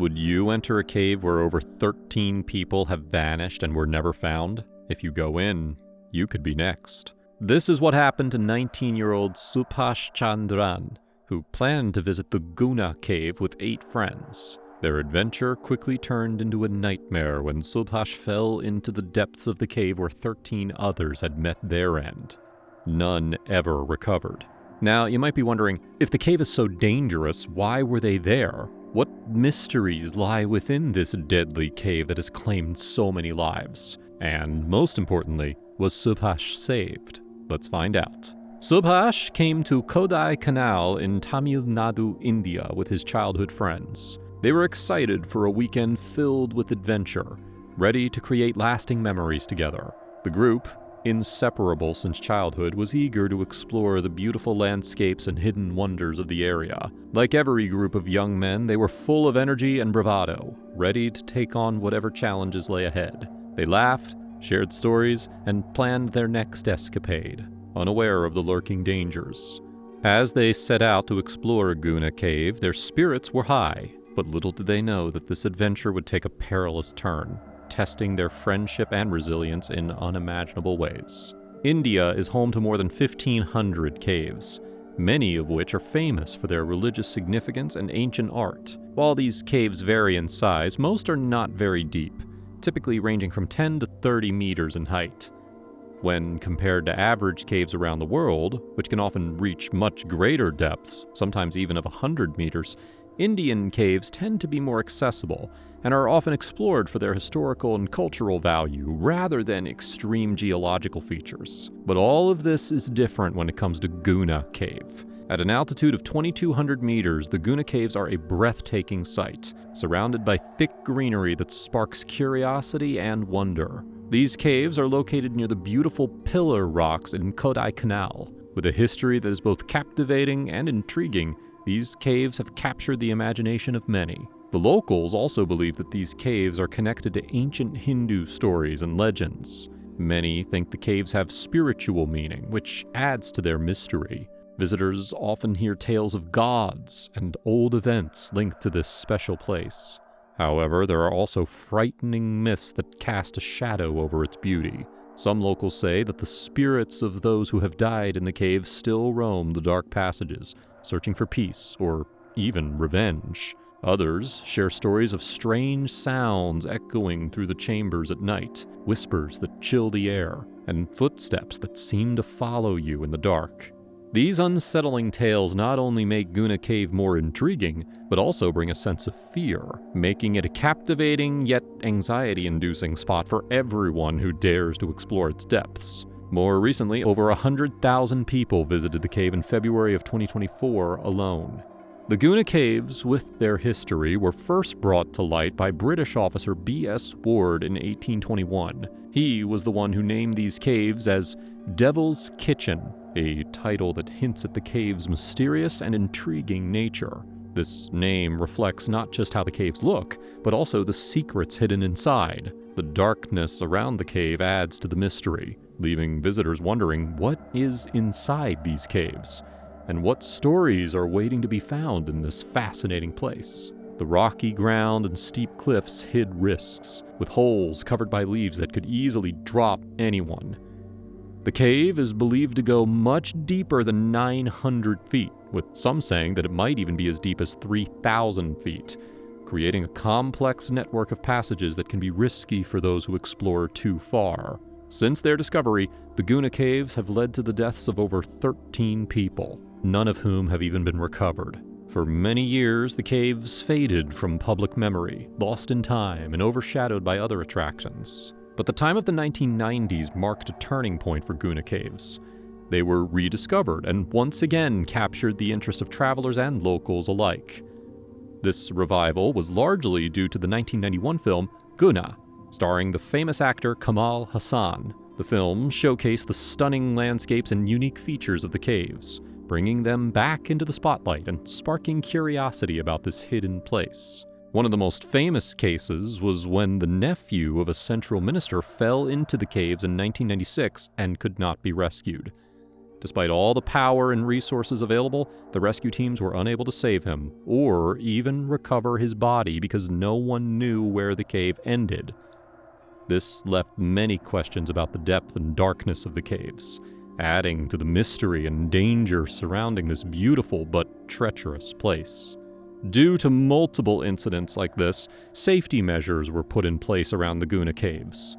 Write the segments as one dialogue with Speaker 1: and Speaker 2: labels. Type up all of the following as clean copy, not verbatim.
Speaker 1: Would you enter a cave where over 13 people have vanished and were never found? If you go in, you could be next. This is what happened to 19-year-old Subhash Chandran, who planned to visit the Guna Cave with 8 friends. Their adventure quickly turned into a nightmare when Subhash fell into the depths of the cave where 13 others had met their end. None ever recovered. Now, you might be wondering, if the cave is so dangerous, why were they there? What mysteries lie within this deadly cave that has claimed so many lives? And most importantly, was Subhash saved? Let's find out. Subhash came to Kodaikanal in Tamil Nadu, India with his childhood friends. They were excited for a weekend filled with adventure, ready to create lasting memories together. The group, inseparable since childhood, was eager to explore the beautiful landscapes and hidden wonders of the area. Like every group of young men, they were full of energy and bravado, ready to take on whatever challenges lay ahead. They laughed, shared stories, and planned their next escapade, unaware of the lurking dangers. As they set out to explore Guna Cave, their spirits were high, but little did they know that this adventure would take a perilous turn, testing their friendship and resilience in unimaginable ways. India is home to more than 1,500 caves, many of which are famous for their religious significance and ancient art. While these caves vary in size, most are not very deep, typically ranging from 10 to 30 meters in height. When compared to average caves around the world, which can often reach much greater depths, sometimes even of 100 meters, Indian caves tend to be more accessible and are often explored for their historical and cultural value rather than extreme geological features. But all of this is different when it comes to Guna Cave. At an altitude of 2,200 meters, the Guna Caves are a breathtaking sight, surrounded by thick greenery that sparks curiosity and wonder. These caves are located near the beautiful Pillar Rocks in Kodaikanal. With a history that is both captivating and intriguing, these caves have captured the imagination of many. The locals also believe that these caves are connected to ancient Hindu stories and legends. Many think the caves have spiritual meaning, which adds to their mystery. Visitors often hear tales of gods and old events linked to this special place. However, there are also frightening myths that cast a shadow over its beauty. Some locals say that the spirits of those who have died in the cave still roam the dark passages, searching for peace or even revenge. Others share stories of strange sounds echoing through the chambers at night, whispers that chill the air, and footsteps that seem to follow you in the dark. These unsettling tales not only make Guna Cave more intriguing, but also bring a sense of fear, making it a captivating yet anxiety-inducing spot for everyone who dares to explore its depths. More recently, over 100,000 people visited the cave in February of 2024 alone. The Guna Caves, with their history, were first brought to light by British officer B.S. Ward in 1821. He was the one who named these caves as Devil's Kitchen, a title that hints at the cave's mysterious and intriguing nature. This name reflects not just how the caves look, but also the secrets hidden inside. The darkness around the cave adds to the mystery, leaving visitors wondering what is inside these caves, and what stories are waiting to be found in this fascinating place. The rocky ground and steep cliffs hid risks, with holes covered by leaves that could easily drop anyone. The cave is believed to go much deeper than 900 feet, with some saying that it might even be as deep as 3,000 feet, creating a complex network of passages that can be risky for those who explore too far. Since their discovery, the Guna Caves have led to the deaths of over 13 people, none of whom have even been recovered. For many years, the caves faded from public memory, lost in time and overshadowed by other attractions. But the time of the 1990s marked a turning point for Guna Caves. They were rediscovered and once again captured the interest of travelers and locals alike. This revival was largely due to the 1991 film Guna, starring the famous actor Kamal Hassan. The film showcased the stunning landscapes and unique features of the caves, bringing them back into the spotlight and sparking curiosity about this hidden place. One of the most famous cases was when the nephew of a central minister fell into the caves in 1996 and could not be rescued. Despite all the power and resources available, the rescue teams were unable to save him, or even recover his body because no one knew where the cave ended. This left many questions about the depth and darkness of the caves, adding to the mystery and danger surrounding this beautiful but treacherous place. Due to multiple incidents like this, safety measures were put in place around the Guna Caves.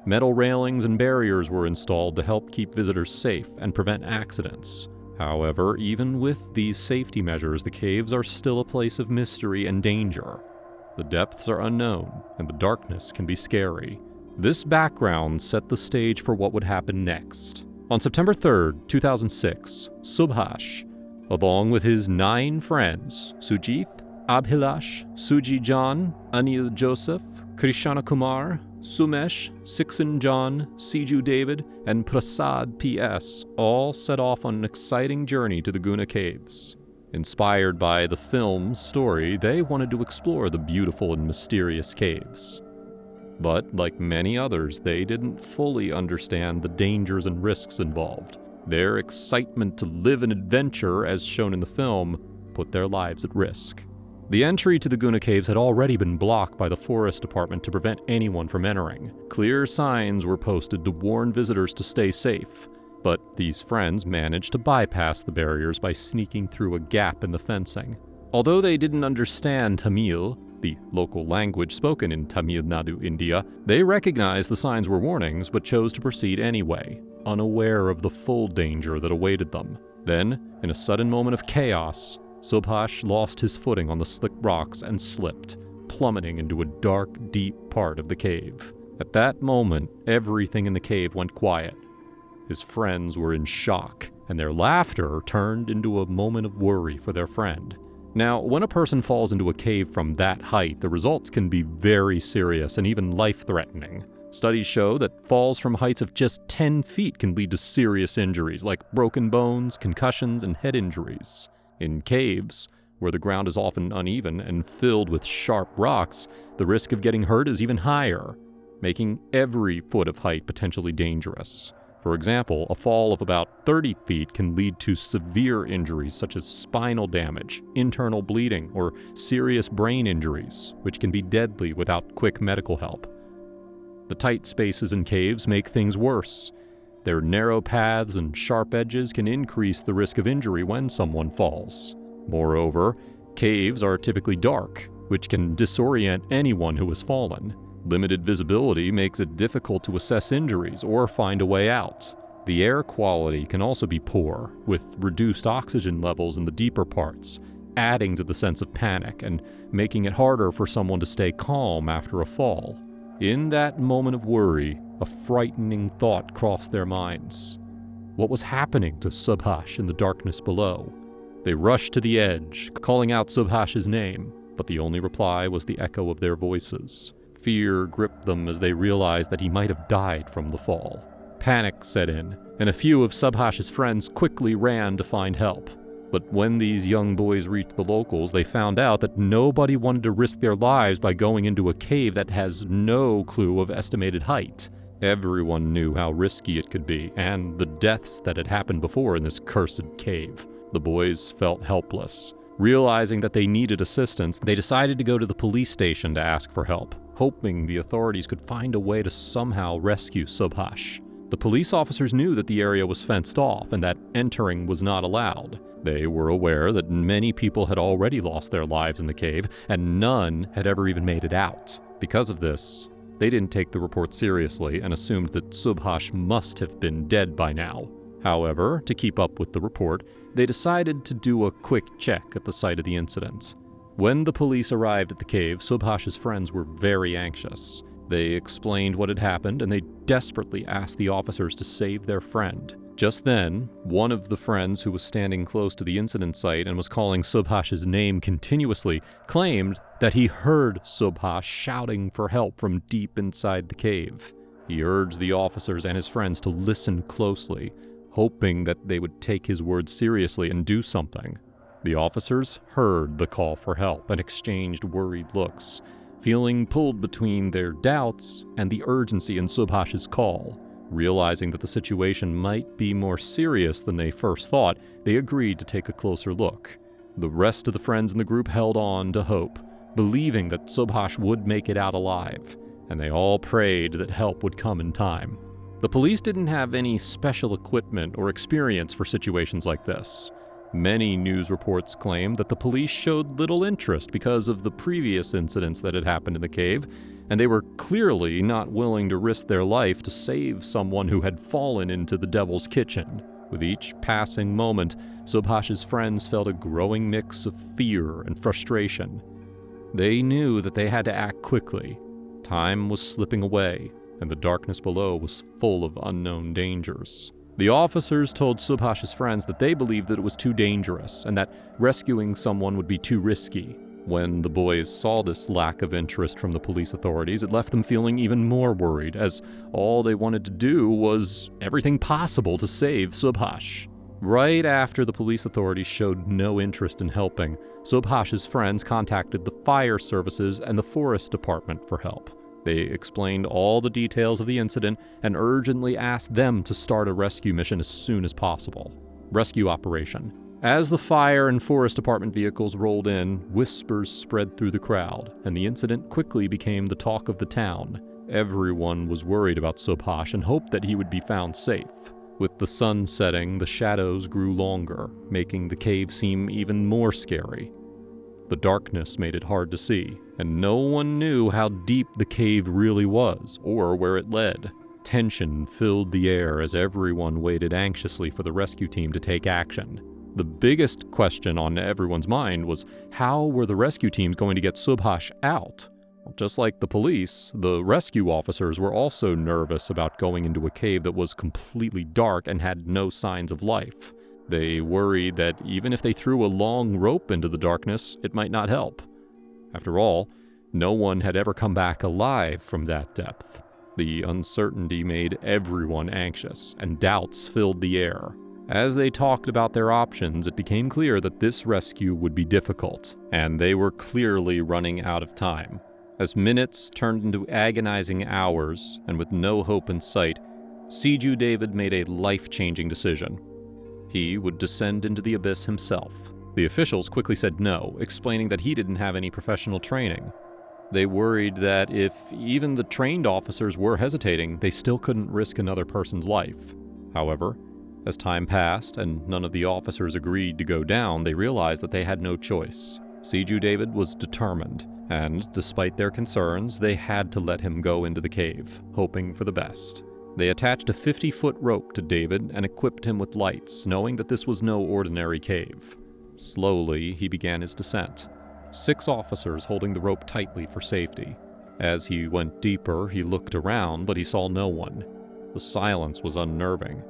Speaker 1: Metal railings and barriers were installed to help keep visitors safe and prevent accidents. However, even with these safety measures, the caves are still a place of mystery and danger. The depths are unknown, and the darkness can be scary. This background set the stage for what would happen next. On September 3rd, 2006, Subhash, along with his 9 friends, Sujit, Abhilash, Suji John, Anil Joseph, Krishna Kumar, Sumesh, Siksan John, Siju David, and Prasad P.S. all set off on an exciting journey to the Guna Caves. Inspired by the film's story, they wanted to explore the beautiful and mysterious caves. But, like many others, they didn't fully understand the dangers and risks involved. Their excitement to live an adventure, as shown in the film, put their lives at risk. The entry to the Guna Caves had already been blocked by the Forest Department to prevent anyone from entering. Clear signs were posted to warn visitors to stay safe, but these friends managed to bypass the barriers by sneaking through a gap in the fencing. Although they didn't understand Tamil, the local language spoken in Tamil Nadu, India, they recognized the signs were warnings but chose to proceed anyway, unaware of the full danger that awaited them. Then, in a sudden moment of chaos, Subhash lost his footing on the slick rocks and slipped, plummeting into a dark, deep part of the cave. At that moment, everything in the cave went quiet. His friends were in shock, and their laughter turned into a moment of worry for their friend. Now, when a person falls into a cave from that height, the results can be very serious and even life-threatening. Studies show that falls from heights of just 10 feet can lead to serious injuries like broken bones, concussions, and head injuries. In caves, where the ground is often uneven and filled with sharp rocks, the risk of getting hurt is even higher, making every foot of height potentially dangerous. For example, a fall of about 30 feet can lead to severe injuries such as spinal damage, internal bleeding, or serious brain injuries, which can be deadly without quick medical help. The tight spaces in caves make things worse. Their narrow paths and sharp edges can increase the risk of injury when someone falls. Moreover, caves are typically dark, which can disorient anyone who has fallen. Limited visibility makes it difficult to assess injuries or find a way out. The air quality can also be poor, with reduced oxygen levels in the deeper parts, adding to the sense of panic and making it harder for someone to stay calm after a fall. In that moment of worry, a frightening thought crossed their minds. What was happening to Subhash in the darkness below? They rushed to the edge, calling out Subhash's name, but the only reply was the echo of their voices. Fear gripped them as they realized that he might have died from the fall. Panic set in, and a few of Subhash's friends quickly ran to find help. But when these young boys reached the locals, they found out that nobody wanted to risk their lives by going into a cave that has no clue of estimated height. Everyone knew how risky it could be, and the deaths that had happened before in this cursed cave. The boys felt helpless. Realizing that they needed assistance, they decided to go to the police station to ask for help, hoping the authorities could find a way to somehow rescue Subhash. The police officers knew that the area was fenced off and that entering was not allowed. They were aware that many people had already lost their lives in the cave, and none had ever even made it out. Because of this, they didn't take the report seriously and assumed that Subhash must have been dead by now. However, to keep up with the report, they decided to do a quick check at the site of the incident. When the police arrived at the cave, Subhash's friends were very anxious. They explained what had happened, and they desperately asked the officers to save their friend. Just then, one of the friends who was standing close to the incident site and was calling Subhash's name continuously claimed that he heard Subhash shouting for help from deep inside the cave. He urged the officers and his friends to listen closely, hoping that they would take his words seriously and do something. The officers heard the call for help and exchanged worried looks, feeling pulled between their doubts and the urgency in Subhash's call. Realizing that the situation might be more serious than they first thought, they agreed to take a closer look. The rest of the friends in the group held on to hope, believing that Subhash would make it out alive, and they all prayed that help would come in time. The police didn't have any special equipment or experience for situations like this. Many news reports claimed that the police showed little interest because of the previous incidents that had happened in the cave, and they were clearly not willing to risk their life to save someone who had fallen into the devil's kitchen. With each passing moment, Subhash's friends felt a growing mix of fear and frustration. They knew that they had to act quickly. Time was slipping away, and the darkness below was full of unknown dangers. The officers told Subhash's friends that they believed that it was too dangerous and that rescuing someone would be too risky. When the boys saw this lack of interest from the police authorities, it left them feeling even more worried, as all they wanted to do was everything possible to save Subhash. Right after the police authorities showed no interest in helping, Subhash's friends contacted the fire services and the forest department for help. They explained all the details of the incident and urgently asked them to start a rescue mission as soon as possible. Rescue operation. As the fire and forest department vehicles rolled in, whispers spread through the crowd, and the incident quickly became the talk of the town. Everyone was worried about Subhash and hoped that he would be found safe. With the sun setting, the shadows grew longer, making the cave seem even more scary. The darkness made it hard to see, and no one knew how deep the cave really was, or where it led. Tension filled the air as everyone waited anxiously for the rescue team to take action. The biggest question on everyone's mind was, how were the rescue teams going to get Subhash out? Just like the police, the rescue officers were also nervous about going into a cave that was completely dark and had no signs of life. They worried that even if they threw a long rope into the darkness, it might not help. After all, no one had ever come back alive from that depth. The uncertainty made everyone anxious, and doubts filled the air. As they talked about their options, it became clear that this rescue would be difficult, and they were clearly running out of time. As minutes turned into agonizing hours, and with no hope in sight, Seju David made a life-changing decision. He would descend into the abyss himself. The officials quickly said no, explaining that he didn't have any professional training. They worried that if even the trained officers were hesitating, they still couldn't risk another person's life. However, as time passed and none of the officers agreed to go down, they realized that they had no choice. Seju David was determined, and despite their concerns, they had to let him go into the cave, hoping for the best. They attached a 50-foot rope to David and equipped him with lights, knowing that this was no ordinary cave. Slowly, he began his descent, 6 officers holding the rope tightly for safety. As he went deeper, he looked around, but he saw no one. The silence was unnerving,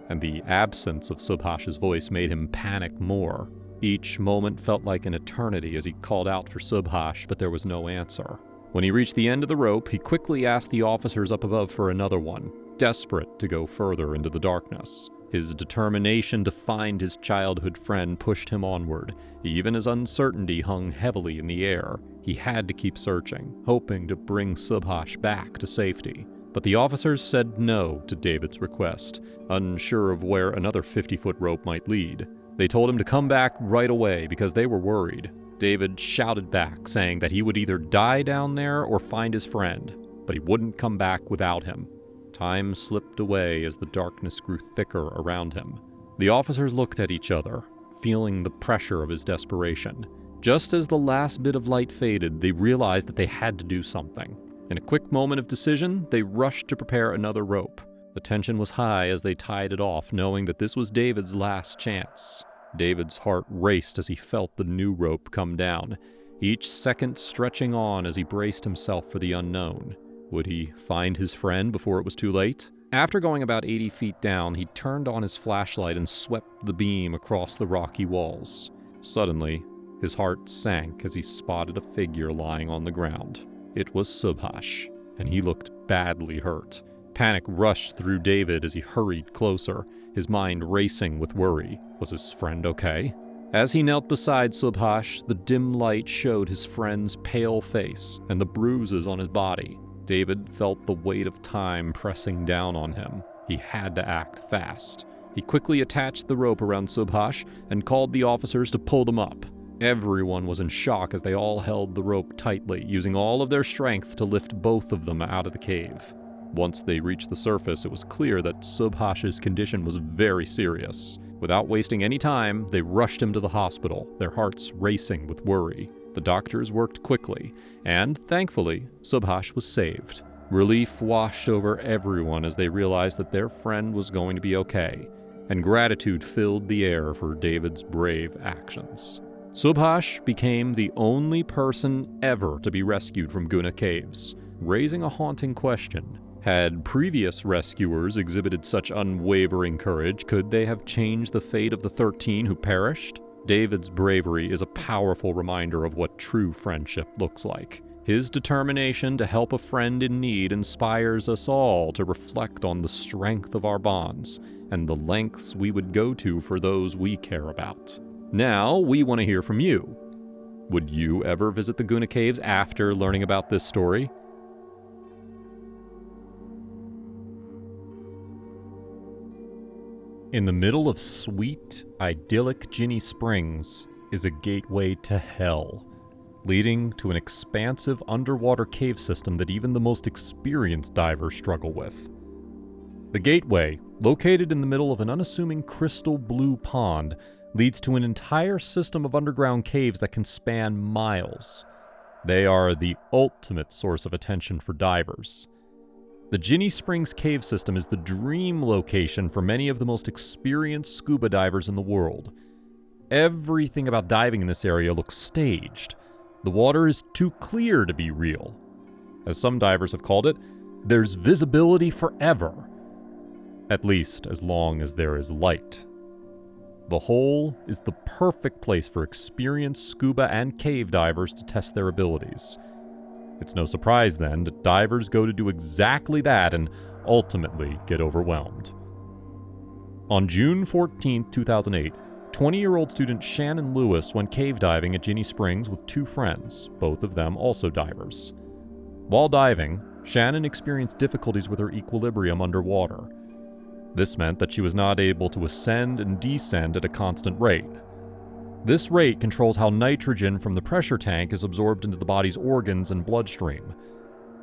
Speaker 1: and the absence of Subhash's voice made him panic more. Each moment felt like an eternity as he called out for Subhash, but there was no answer. When he reached the end of the rope, he quickly asked the officers up above for another one, desperate to go further into the darkness. His determination to find his childhood friend pushed him onward, even as uncertainty hung heavily in the air. He had to keep searching, hoping to bring Subhash back to safety. But the officers said no to David's request, unsure of where another 50-foot rope might lead. They told him to come back right away because they were worried. David shouted back, saying that he would either die down there or find his friend, but he wouldn't come back without him. Time slipped away as the darkness grew thicker around him. The officers looked at each other, feeling the pressure of his desperation. Just as the last bit of light faded, they realized that they had to do something. In a quick moment of decision, they rushed to prepare another rope. The tension was high as they tied it off, knowing that this was David's last chance. David's heart raced as he felt the new rope come down, each second stretching on as he braced himself for the unknown. Would he find his friend before it was too late? After going about 80 feet down, he turned on his flashlight and swept the beam across the rocky walls. Suddenly, his heart sank as he spotted a figure lying on the ground. It was Subhash, and he looked badly hurt. Panic rushed through David as he hurried closer, his mind racing with worry. Was his friend okay? As he knelt beside Subhash, the dim light showed his friend's pale face and the bruises on his body. David felt the weight of time pressing down on him. He had to act fast. He quickly attached the rope around Subhash and called the officers to pull them up. Everyone was in shock as they all held the rope tightly, using all of their strength to lift both of them out of the cave. Once they reached the surface, it was clear that Subhash's condition was very serious. Without wasting any time, they rushed him to the hospital, their hearts racing with worry. The doctors worked quickly, and, thankfully, Subhash was saved. Relief washed over everyone as they realized that their friend was going to be okay, and gratitude filled the air for David's brave actions. Subhash became the only person ever to be rescued from Guna Caves, raising a haunting question. Had previous rescuers exhibited such unwavering courage, could they have changed the fate of the 13 who perished? David's bravery is a powerful reminder of what true friendship looks like. His determination to help a friend in need inspires us all to reflect on the strength of our bonds and the lengths we would go to for those we care about. Now, we want to hear from you. Would you ever visit the Guna Caves after learning about this story? In the middle of sweet, idyllic Jinny Springs is a gateway to hell, leading to an expansive underwater cave system that even the most experienced divers struggle with. The gateway, located in the middle of an unassuming crystal blue pond, leads to an entire system of underground caves that can span miles. They are the ultimate source of attention for divers. The Jinny Springs cave system is the dream location for many of the most experienced scuba divers in the world. Everything about diving in this area looks staged. The water is too clear to be real. As some divers have called it, there's visibility forever. At least as long as there is light. The hole is the perfect place for experienced scuba and cave divers to test their abilities. It's no surprise, then, that divers go to do exactly that and ultimately get overwhelmed. On June 14, 2008, 20-year-old student Shannon Lewis went cave diving at Jinny Springs with two friends, both of them also divers. While diving, Shannon experienced difficulties with her equilibrium underwater. This meant that she was not able to ascend and descend at a constant rate. This rate controls how nitrogen from the pressure tank is absorbed into the body's organs and bloodstream.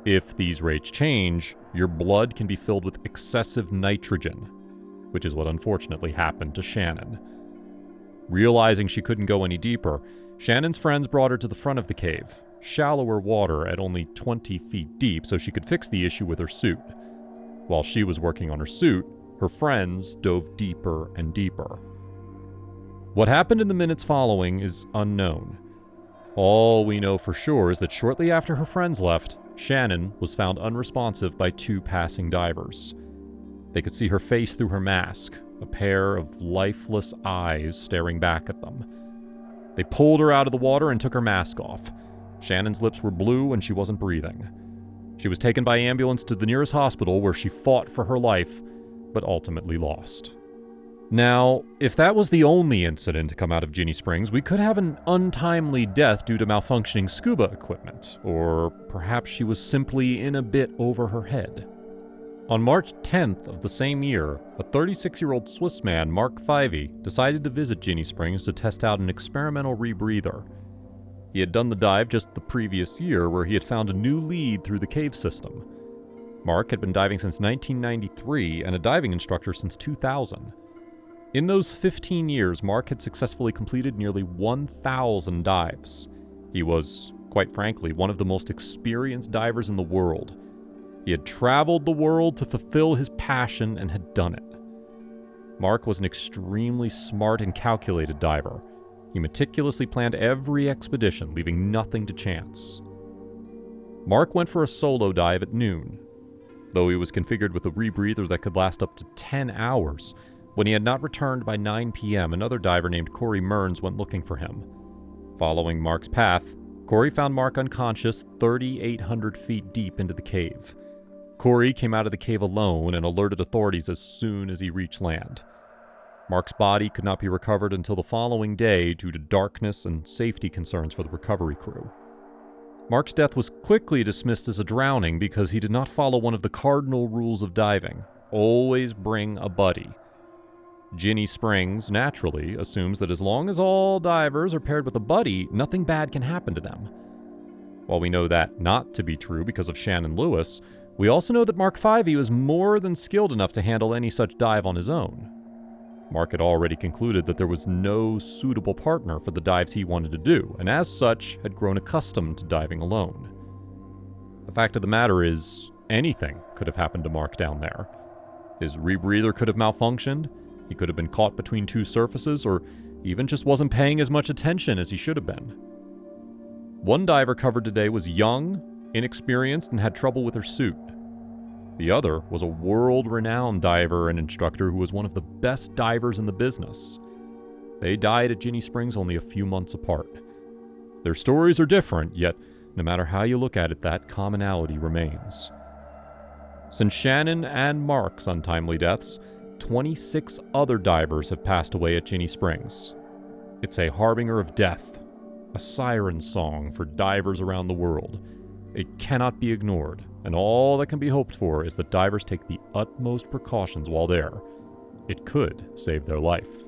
Speaker 1: If these rates change, your blood can be filled with excessive nitrogen, which is what unfortunately happened to Shannon. Realizing she couldn't go any deeper, Shannon's friends brought her to the front of the cave, shallower water at only 20 feet deep, so she could fix the issue with her suit. While she was working on her suit, her friends dove deeper and deeper. What happened in the minutes following is unknown. All we know for sure is that shortly after her friends left, Shannon was found unresponsive by two passing divers. They could see her face through her mask, a pair of lifeless eyes staring back at them. They pulled her out of the water and took her mask off. Shannon's lips were blue and she wasn't breathing. She was taken by ambulance to the nearest hospital where she fought for her life, but ultimately lost. Now, if that was the only incident to come out of Jinny Springs, we could have an untimely death due to malfunctioning scuba equipment, or perhaps she was simply in a bit over her head. On March 10th of the same year, a 36-year-old Swiss man, Mark Fivey, decided to visit Jinny Springs to test out an experimental rebreather. He had done the dive just the previous year, where he had found a new lead through the cave system. Mark had been diving since 1993 and a diving instructor since 2000. In those 15 years, Mark had successfully completed nearly 1,000 dives. He was, quite frankly, one of the most experienced divers in the world. He had traveled the world to fulfill his passion and had done it. Mark was an extremely smart and calculated diver. He meticulously planned every expedition, leaving nothing to chance. Mark went for a solo dive at noon. Though he was configured with a rebreather that could last up to 10 hours, when he had not returned by 9 p.m., another diver named Corey Mearns went looking for him. Following Mark's path, Corey found Mark unconscious 3,800 feet deep into the cave. Corey came out of the cave alone and alerted authorities as soon as he reached land. Mark's body could not be recovered until the following day due to darkness and safety concerns for the recovery crew. Mark's death was quickly dismissed as a drowning because he did not follow one of the cardinal rules of diving: always bring a buddy. Jinny Springs naturally assumes that as long as all divers are paired with a buddy, nothing bad can happen to them. While we know that not to be true because of Shannon Lewis, we also know that Mark Fyvie was more than skilled enough to handle any such dive on his own. Mark had already concluded that there was no suitable partner for the dives he wanted to do, and as such, had grown accustomed to diving alone. The fact of the matter is, anything could have happened to Mark down there. His rebreather could have malfunctioned, he could have been caught between two surfaces, or even just wasn't paying as much attention as he should have been. One diver covered today was young, inexperienced, and had trouble with her suit. The other was a world-renowned diver and instructor who was one of the best divers in the business. They died at Jinny Springs only a few months apart. Their stories are different, yet no matter how you look at it, that commonality remains. Since Shannon and Mark's untimely deaths, 26 other divers have passed away at Jinny Springs. It's a harbinger of death, a siren song for divers around the world. It cannot be ignored, and all that can be hoped for is that divers take the utmost precautions while there. It could save their life.